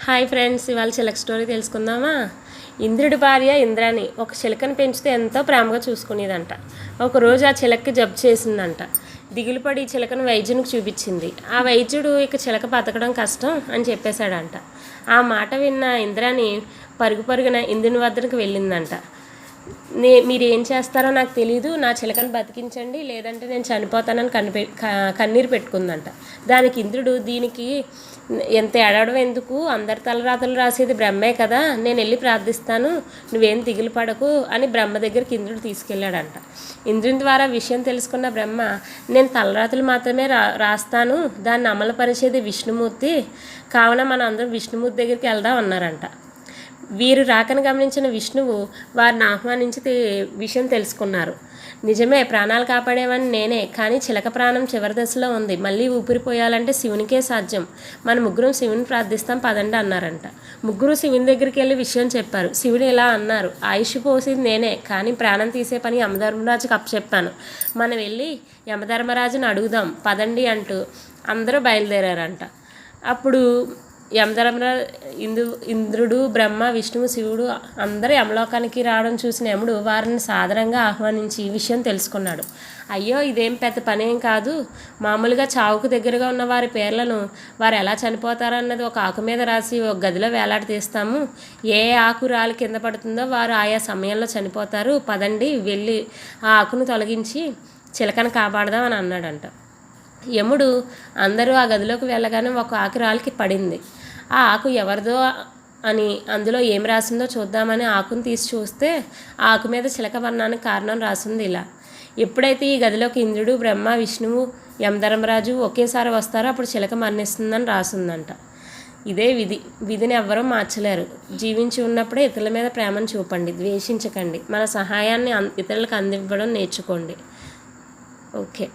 Hi friends, ఇవాళ చిలక story తెలుసుకుందామా. ఇంద్రుడి భార్య ఇంద్రాణి ఒక చిలకను పెంచితే ఎంతో ప్రేమగా చూసుకునేదంట. ఒకరోజు ఆ చిలకకి జబ్బు చేసిందంట. దిగులుపడి చిలకను వైద్యునికి చూపించింది. ఆ వైద్యుడు ఇక చిలక బతకడం కష్టం అని చెప్పేశాడంట. ఆ మాట విన్న ఇంద్రాణి పరుగు పరుగున ఇంద్రుని వద్దకు వెళ్ళిందంట. మీరు ఏం చేస్తారో నాకు తెలీదు, నా చిలకను బతికించండి, లేదంటే నేను చనిపోతానని కన్నీరు పెట్టుకుందంట. దానికి ఇంద్రుడు, దీనికి ఎంత ఏడవడం ఎందుకు, అందరి తలరాతలు రాసేది బ్రహ్మే కదా, నేను వెళ్ళి ప్రార్థిస్తాను, నువ్వేం దిగులు పడకు అని బ్రహ్మ దగ్గరికి ఇంద్రుడు తీసుకెళ్ళాడంట. ఇంద్రుని ద్వారా విషయం తెలుసుకున్న బ్రహ్మ, నేను తలరాతలు మాత్రమే రాస్తాను, దాన్ని అమలుపరిచేది విష్ణుమూర్తి, కావున మనం అందరం విష్ణుమూర్తి దగ్గరికి వెళ్దాం అన్నారంట. వీరు రాకను గమనించిన విష్ణువు వారిని ఆహ్వానించి విషయం తెలుసుకున్నారు. నిజమే, ప్రాణాలు కాపాడేవని నేనే, కానీ చిలక ప్రాణం చివరి దశలో ఉంది, మళ్ళీ ఊపిరిపోయాలంటే శివునికే సాధ్యం, మన ముగ్గురం శివుని ప్రార్థిస్తాం పదండి అన్నారంట. ముగ్గురు శివుని దగ్గరికి వెళ్ళి విషయం చెప్పారు. శివుడు ఇలా అన్నారు, ఆయుష్ పోసింది నేనే, కానీ ప్రాణం తీసే పని యమధర్మరాజుకి అప్పచెప్పాను, మనం వెళ్ళి యమధర్మరాజుని అడుగుదాం పదండి అంటూ అందరూ బయలుదేరారంట. అప్పుడు ఇంద్రుడు, బ్రహ్మ, విష్ణువు, శివుడు అందరూ యమలోకానికి రావడం చూసిన యముడు వారిని సాదరంగా ఆహ్వానించి విషయం తెలుసుకున్నాడు. అయ్యో, ఇదేం పెద్ద పనేం కాదు, మామూలుగా చావుకు దగ్గరగా ఉన్న వారి పేర్లను వారు ఎలా చనిపోతారన్నది ఒక ఆకు మీద రాసి ఒక గదిలో వేలాడి తీస్తాము, ఏ ఆకు రాలి కింద పడుతుందో వారు ఆయా సమయంలో చనిపోతారు, పదండి వెళ్ళి ఆ ఆకును తొలగించి చిలకను కాపాడదాం అని అన్నాడంట. యముడు అందరూ ఆ గదిలోకి వెళ్ళగానే ఒక ఆకు రాలికి పడింది. ఆ ఆకు ఎవరిదో అని అందులో ఏం రాసిందో చూద్దామని ఆకును తీసి చూస్తే ఆ ఆకు మీద చిలక వర్ణానికి కారణం రాసింది ఇలా: ఎప్పుడైతే ఈ గదిలోకి ఇంద్రుడు, బ్రహ్మ, విష్ణువు, యమధర్మరాజు ఒకేసారి వస్తారో అప్పుడు చిలక మరణిస్తుందని రాసిందంట. ఇదే విధిని ఎవ్వరూ మార్చలేరు. జీవించి ఉన్నప్పుడే ఇతరుల మీద ప్రేమను చూపండి, ద్వేషించకండి, మన సహాయాన్ని ఇతరులకు అందివ్వడం నేర్చుకోండి. ఓకే.